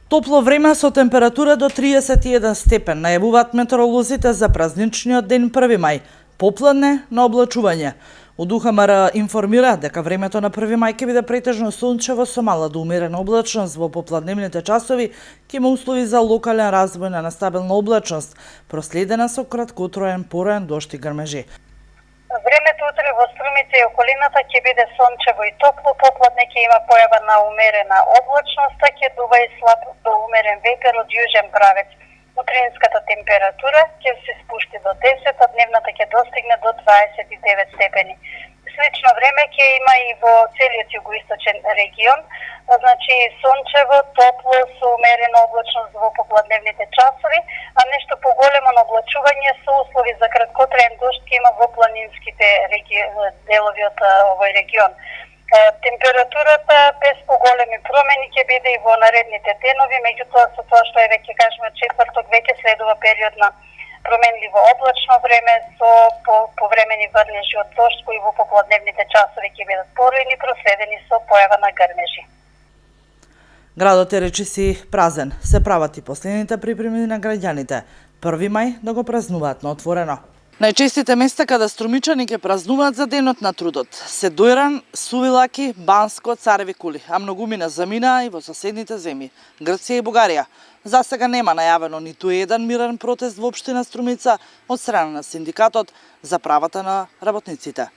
Топло време со температура до 31 степен најавуваат метеоролозите за празничниот ден 1 мај, попладне на облачување. Од УХМР информира дека времето на 1 мај ќе биде претежно сончево со мала до умерена облачност во попладневните часови, ќе има услови за локален развој на нестабилна облачност, проследена со краткотроен пораен дожд и грмежи. Времето утре во Струмица и околината ќе биде сончево и топло, попладне ќе има појава на умерена облачност, ќе дува и слаб до умерен ветер од јужен правец. Утринската температура ќе се спушти до 10, а дневната ќе достигне до 29 степени. Слично време ќе има и во целиот југоисточен регион, значи сончево, топло, со умерена облачност во попладневните часови, а нешто поголемо на облачување со услови за краткотраен дожд ќе има во планинските делови од овој регион. Температурата без поголеми промени ќе биде и во наредните денови, меѓутоа со тоа што е веќе кажеме четврток веќе следува период на променливо облачно време со повремени врнежи од дожд кои во попладневните часови ќе бидат поројни, проследени со појава на грмежи. Градот е речиси празен. Се прават и последните припреми на граѓаните. 1 мај да го празнуваат на отворено. Најчестите места каде струмичани ќе празнуваат за денот на трудот се Дојран, Сувилаки, Банско, Цареви Кули, а многумина заминаа и во соседните земји, Грција и Бугарија. За сега нема најавено ниту еден мирен протест во општина Струмица од страна на синдикатот за правата на работниците.